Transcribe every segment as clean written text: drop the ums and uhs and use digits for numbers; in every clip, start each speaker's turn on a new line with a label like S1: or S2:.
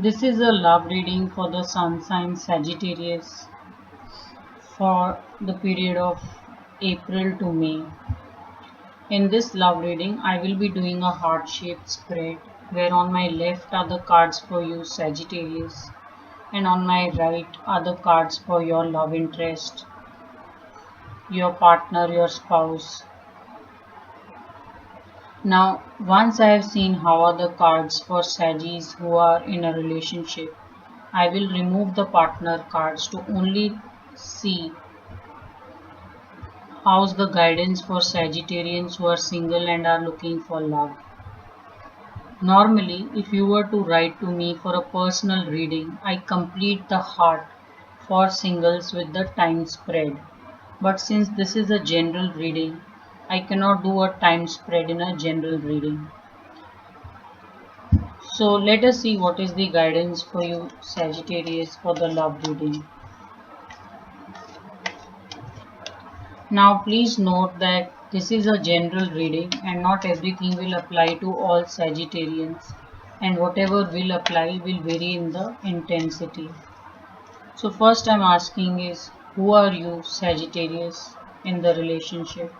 S1: This is a love reading for the sun sign Sagittarius for the period of April to May. In this love reading, I will be doing a heart-shaped spread where on my left are the cards for you Sagittarius and on my right are the cards for your love interest, your partner, your spouse. Now, once I have seen how are the cards for Saggis who are in a relationship, I will remove the partner cards to only see how's the guidance for Sagittarians who are single and are looking for love. Normally, if you were to write to me for a personal reading, I complete the heart for singles with the time spread. But since this is a general reading, I cannot do a time spread in a general reading. So let us see what is the guidance for you Sagittarius for the love reading. Now please note that this is a general reading and not everything will apply to all Sagittarians, and whatever will apply will vary in the intensity. So first I'm asking is, who are you Sagittarius in the relationship?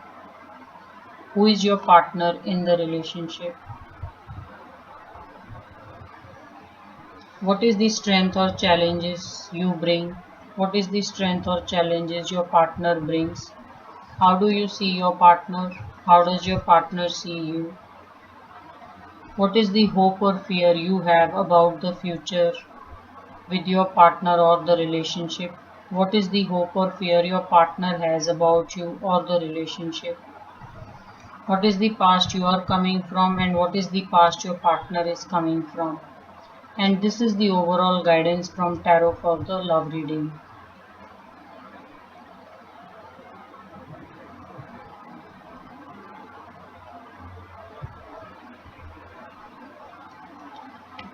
S1: Who is your partner in the relationship? What is the strength or challenges you bring? What is the strength or challenges your partner brings? How do you see your partner? How does your partner see you? What is the hope or fear you have about the future with your partner or the relationship? What is the hope or fear your partner has about you or the relationship? What is the past you are coming from and what is the past your partner is coming from? And this is the overall guidance from tarot for the love reading.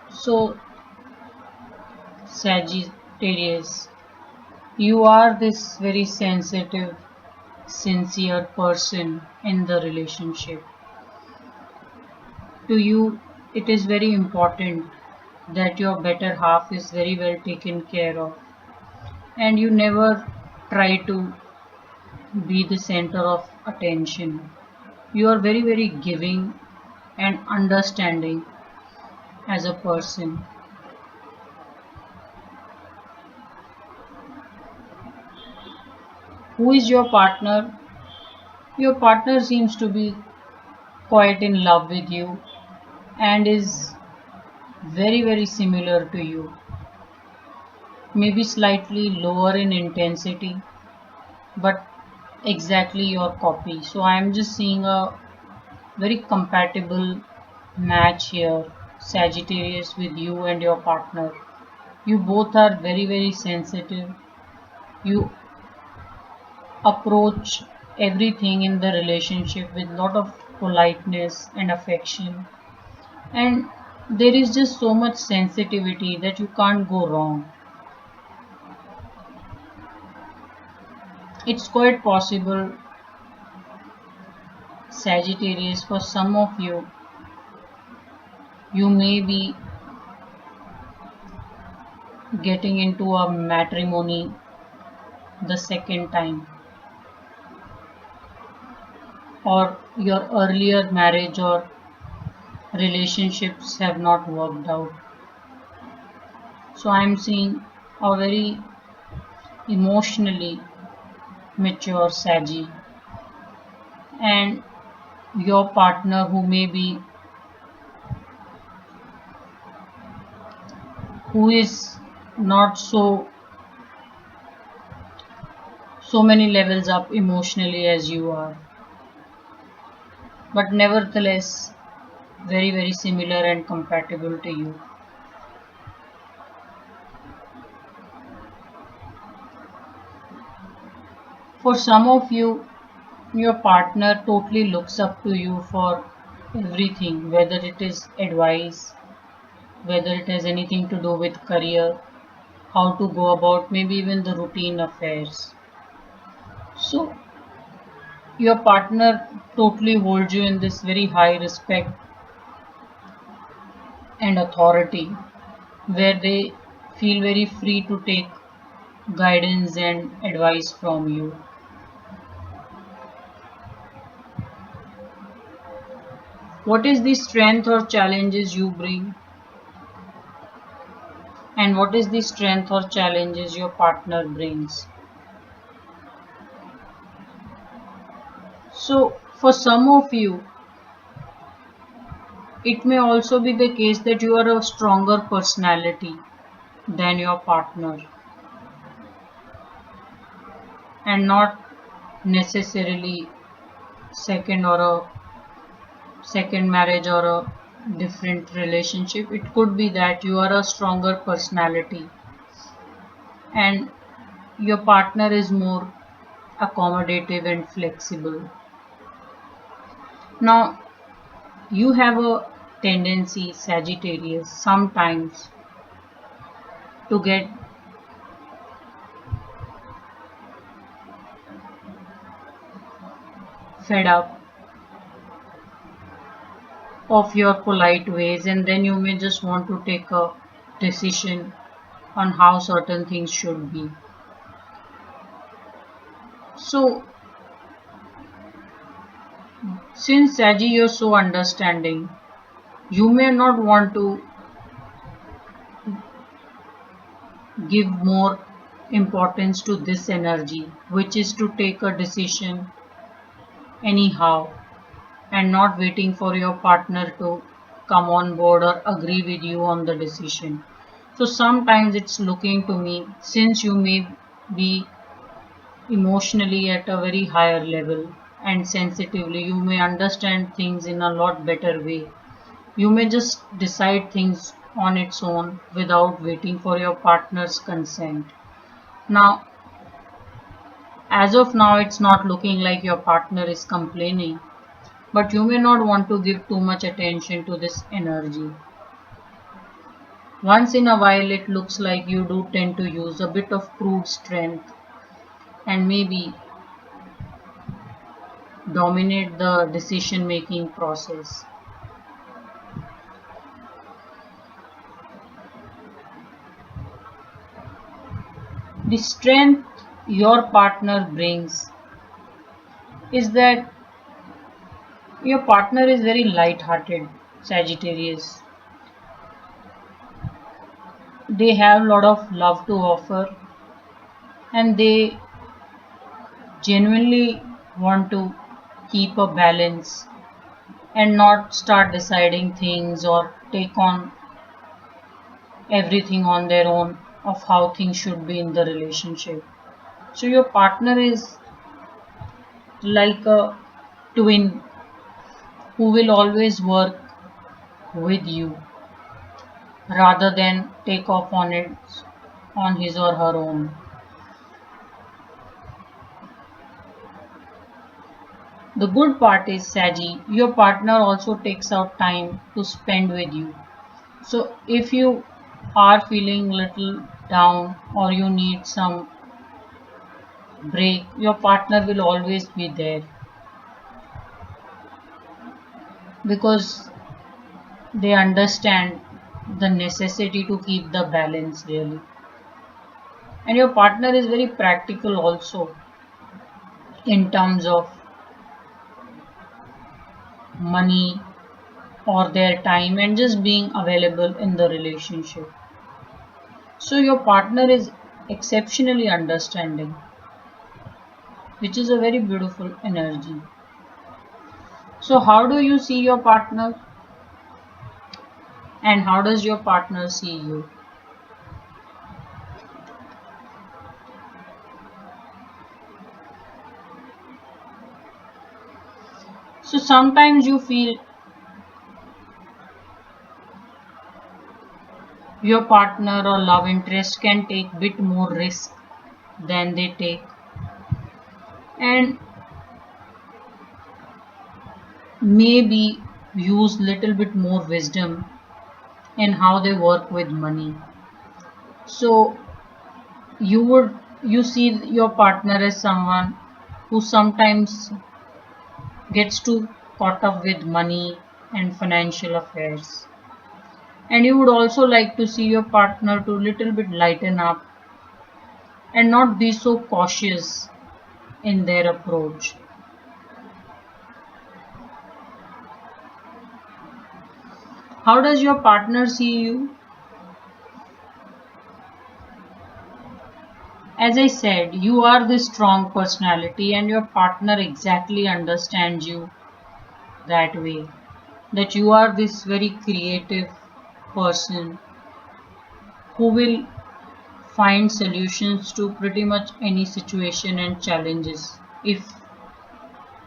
S1: So Sagittarius, you are this very sensitive, sincere person in the relationship. To you, it is very important that your better half is very well taken care of, and you never try to be the center of attention. You are very, very giving and understanding as a person. Who is your partner? Your partner seems to be quite in love with you and is very, very similar to you. Maybe slightly lower in intensity, but exactly your copy. So I am just seeing a very compatible match here, Sagittarius, with you and your partner. You both are very, very sensitive. You approach everything in the relationship with lot of politeness and affection, and there is just so much sensitivity that you can't go wrong. It's quite possible, Sagittarius, for some of you, you may be getting into a matrimony the second time, or your earlier marriage or relationships have not worked out. So I'm seeing a very emotionally mature Saggy, and your partner who is not so many levels up emotionally as you are, but nevertheless very, very similar and compatible to you. For some of you, your partner totally looks up to you for everything, whether it is advice, whether it has anything to do with career, how to go about maybe even the routine affairs. So your partner totally holds you in this very high respect and authority. where they feel very free to take guidance and advice from you. What is the strength or challenges you bring? And what is the strength or challenges your partner brings? So, for some of you, it may also be the case that you are a stronger personality than your partner and not necessarily second or a second marriage or a different relationship. It could be that you are a stronger personality and your partner is more accommodative and flexible. Now, you have a tendency, Sagittarius, sometimes to get fed up of your polite ways, and then you may just want to take a decision on how certain things should be. So, since Sagi, you're so understanding, you may not want to give more importance to this energy, which is to take a decision anyhow and not waiting for your partner to come on board or agree with you on the decision. So sometimes it's looking to me, since you may be emotionally at a very higher level and sensitively, you may understand things in a lot better way. You may just decide things on its own without waiting for your partner's consent. Now, as of now, it's not looking like your partner is complaining, but you may not want to give too much attention to this energy. Once in a while, it looks like you do tend to use a bit of crude strength and maybe dominate the decision making process. The strength your partner brings is that your partner is very light-hearted, Sagittarius. They have a lot of love to offer and they genuinely want to keep a balance and not start deciding things or take on everything on their own of how things should be in the relationship. So your partner is like a twin who will always work with you rather than take off on it on his or her own. The good part is, Sagi, your partner also takes out time to spend with you. So if you are feeling little down or you need some break, your partner will always be there because they understand the necessity to keep the balance really. And your partner is very practical also in terms of money or their time and just being available in the relationship. So your partner is exceptionally understanding, which is a very beautiful energy. So how do you see your partner and how does your partner see you? So sometimes you feel your partner or love interest can take bit more risk than they take and maybe use little bit more wisdom in how they work with money. So you see your partner as someone who sometimes gets too caught up with money and financial affairs. And you would also like to see your partner to little bit lighten up and not be so cautious in their approach. How does your partner see you? As I said, you are this strong personality and your partner exactly understands you that way. That you are this very creative person who will find solutions to pretty much any situation and challenges. If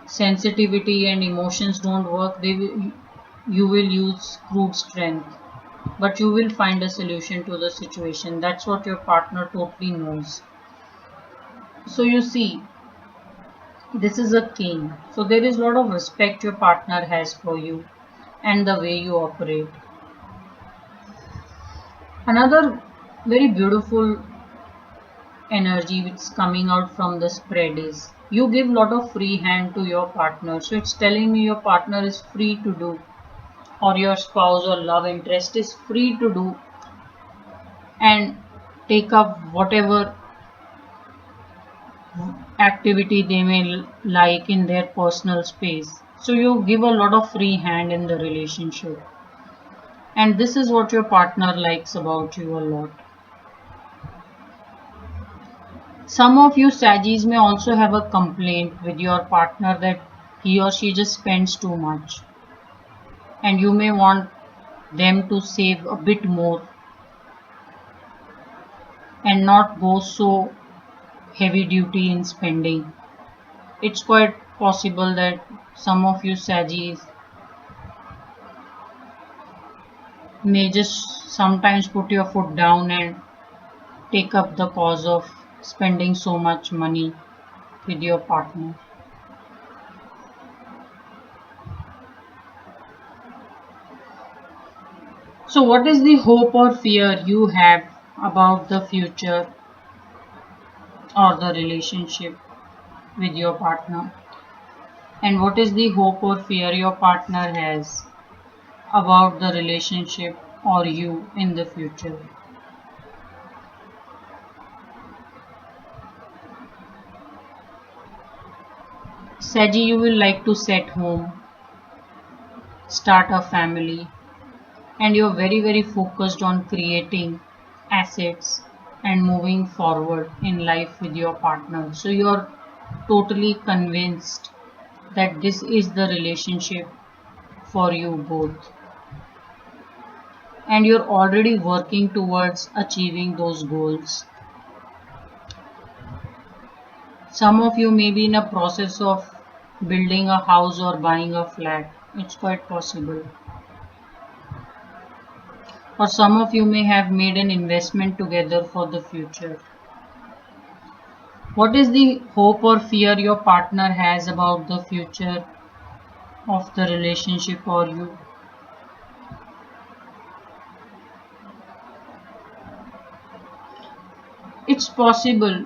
S1: sensitivity and emotions don't work, you will use crude strength, but you will find a solution to the situation. That's what your partner totally knows. So you see, this is a king. So there is a lot of respect your partner has for you and the way you operate. Another very beautiful energy which is coming out from the spread is you give a lot of free hand to your partner. So it's telling me your partner is free to do, or your spouse or love interest is free to do and take up whatever activity they may like in their personal space. So you give a lot of free hand in the relationship. And this is what your partner likes about you a lot. Some of you Saggies may also have a complaint with your partner that he or she just spends too much. And you may want them to save a bit more and not go so heavy duty in spending. It's quite possible that some of you Saggies may just sometimes put your foot down and take up the cause of spending so much money with your partner. So what is the hope or fear you have about the future or the relationship with your partner? And what is the hope or fear your partner has about the relationship or you in the future? Saggy, you will like to set home, start a family, and you're very focused on creating assets and moving forward in life with your partner. So you're totally convinced that this is the relationship for you both. And you're already working towards achieving those goals. Some of you may be in a process of building a house or buying a flat. It's quite possible. Or some of you may have made an investment together for the future. What is the hope or fear your partner has about the future of the relationship or you? It's possible,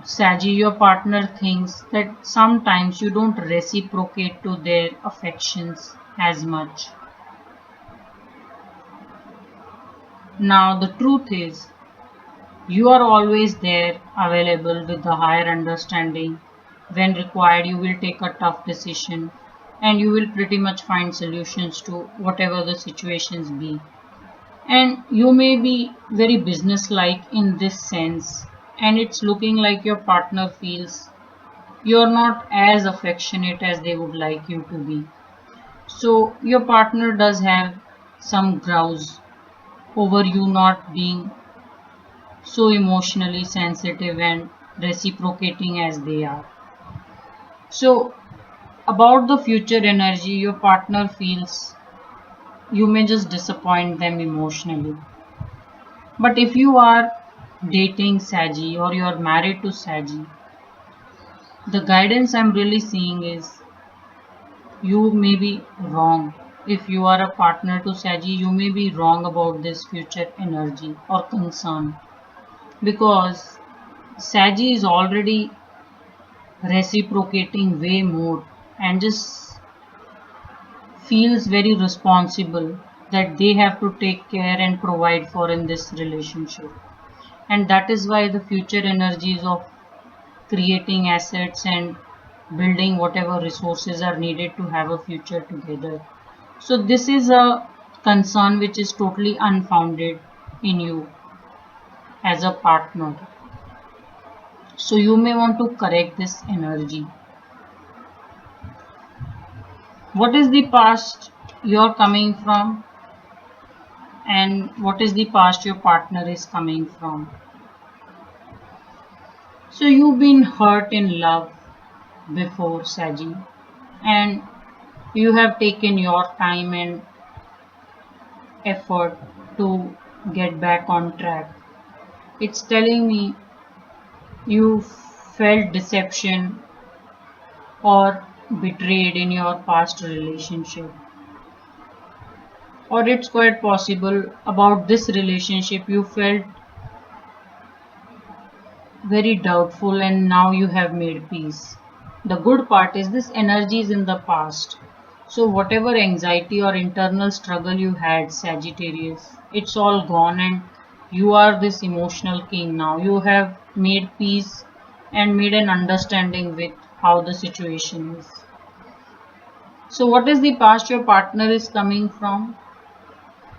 S1: Saggy, your partner thinks that sometimes you don't reciprocate to their affections as much. Now, the truth is, you are always there, available with a higher understanding. When required, you will take a tough decision and you will pretty much find solutions to whatever the situations be. And you may be very businesslike in this sense, and it's looking like your partner feels you're not as affectionate as they would like you to be. So your partner does have some grouse over you not being so emotionally sensitive and reciprocating as they are. So about the future energy, your partner feels you may just disappoint them emotionally. But if you are dating Saggy or you are married to Saggy, the guidance I'm really seeing is you may be wrong. If you are a partner to Saggy, you may be wrong about this future energy or concern, because Saggy is already reciprocating way more and just feels very responsible that they have to take care and provide for in this relationship. And that is why the future energies of creating assets and building whatever resources are needed to have a future together. So this is a concern which is totally unfounded in you as a partner. So you may want to correct this energy. What is the past you're coming from, and what is the past your partner is coming from? So you've been hurt in love before, Saji, and you have taken your time and effort to get back on track. It's telling me you felt deception or betrayed in your past relationship. Or it's quite possible about this relationship you felt very doubtful and now you have made peace. The good part is this energy is in the past. So whatever anxiety or internal struggle you had, Sagittarius, it's all gone and you are this emotional king now. You have made peace and made an understanding with how the situation is. So what is the past your partner is coming from?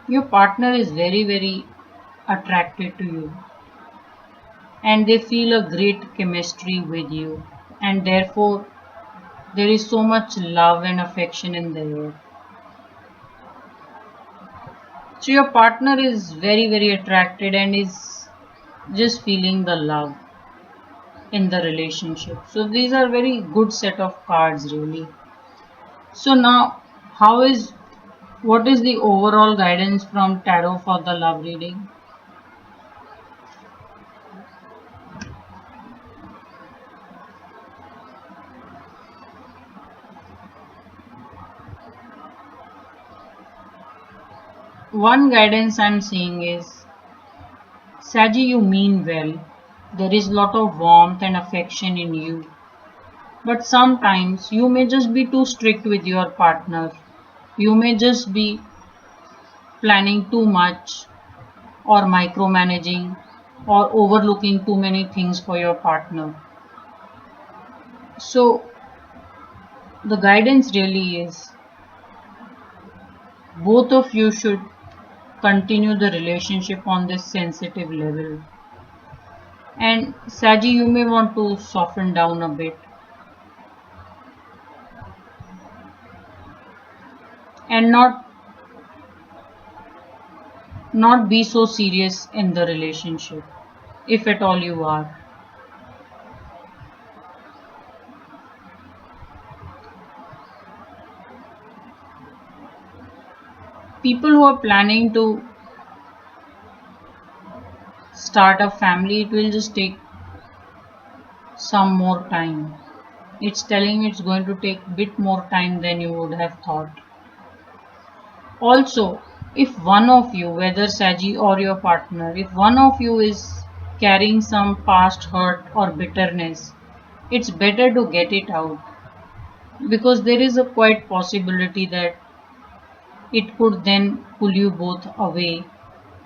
S1: Your partner is very, very attracted to you and they feel a great chemistry with you, and therefore there is so much love and affection in the air. So your partner is very, very attracted and is just feeling the love in the relationship. So these are very good set of cards really. So now what is the overall guidance from tarot for the love reading? One guidance I'm seeing is, Saji, you mean well. There is lot of warmth and affection in you. But sometimes you may just be too strict with your partner. You may just be planning too much or micromanaging or overlooking too many things for your partner. So the guidance really is both of you should continue the relationship on this sensitive level. And Saji, you may want to soften down a bit and not be so serious in the relationship, if at all you are. People who are planning to start a family, it will just take some more time. It's telling me it's going to take a bit more time than you would have thought. Also, if one of you, whether Saji or your partner, if one of you is carrying some past hurt or bitterness, it's better to get it out, because there is a quite possibility that it could then pull you both away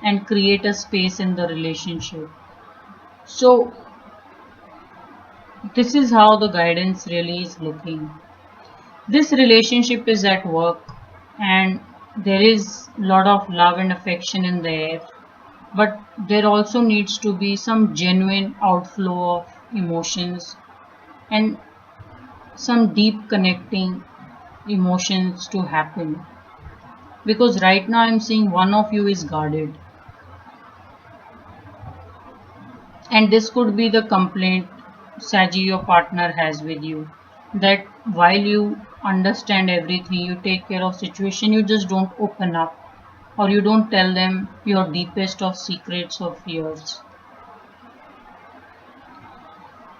S1: and create a space in the relationship. So this is how the guidance really is looking. This relationship is at work and there is a lot of love and affection in the air, but there also needs to be some genuine outflow of emotions and some deep connecting emotions to happen, because right now I'm seeing one of you is guarded, and this could be the complaint Saji your partner has with you, that while you understand everything, you take care of situation, you just don't open up or you don't tell them your deepest of secrets or fears.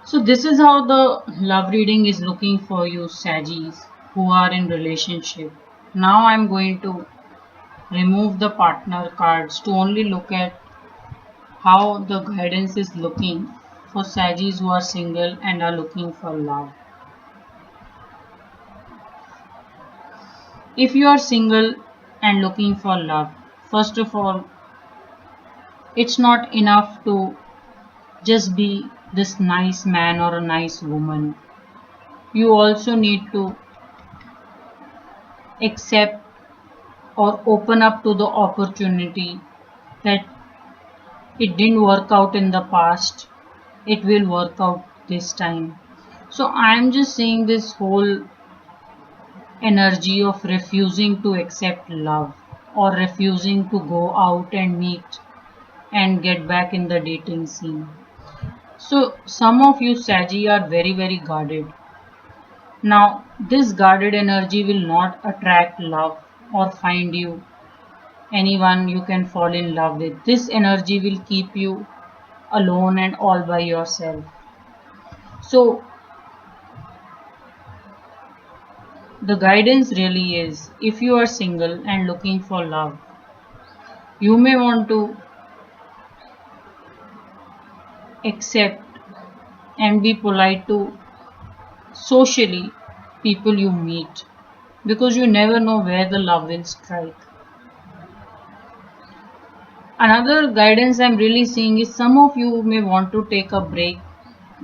S1: So this is how the love reading is looking for you, Sagis, who are in relationship. Now I'm going to remove the partner cards to only look at how the guidance is looking for Sagis who are single and are looking for love. If you are single, and looking for love. First of all, it's not enough to just be this nice man or a nice woman. You also need to accept or open up to the opportunity that it didn't work out in the past, it will work out this time. So I'm just saying this whole energy of refusing to accept love or refusing to go out and meet and get back in the dating scene. So some of you Saggy are very guarded. Now this guarded energy will not attract love or find you anyone you can fall in love with. This energy will keep you alone and all by yourself. So the guidance really is, if you are single and looking for love, you may want to accept and be polite to socially people you meet, because you never know where the love will strike. Another guidance I'm really seeing is some of you may want to take a break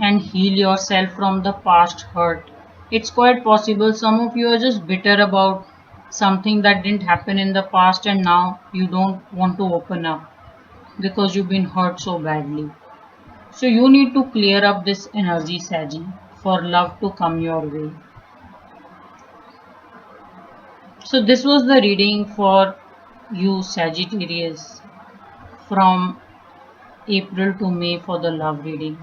S1: and heal yourself from the past hurt. It's quite possible some of you are just bitter about something that didn't happen in the past and now you don't want to open up because you've been hurt so badly. So you need to clear up this energy, Saggy, for love to come your way. So this was the reading for you, Sagittarius, from April to May for the love reading.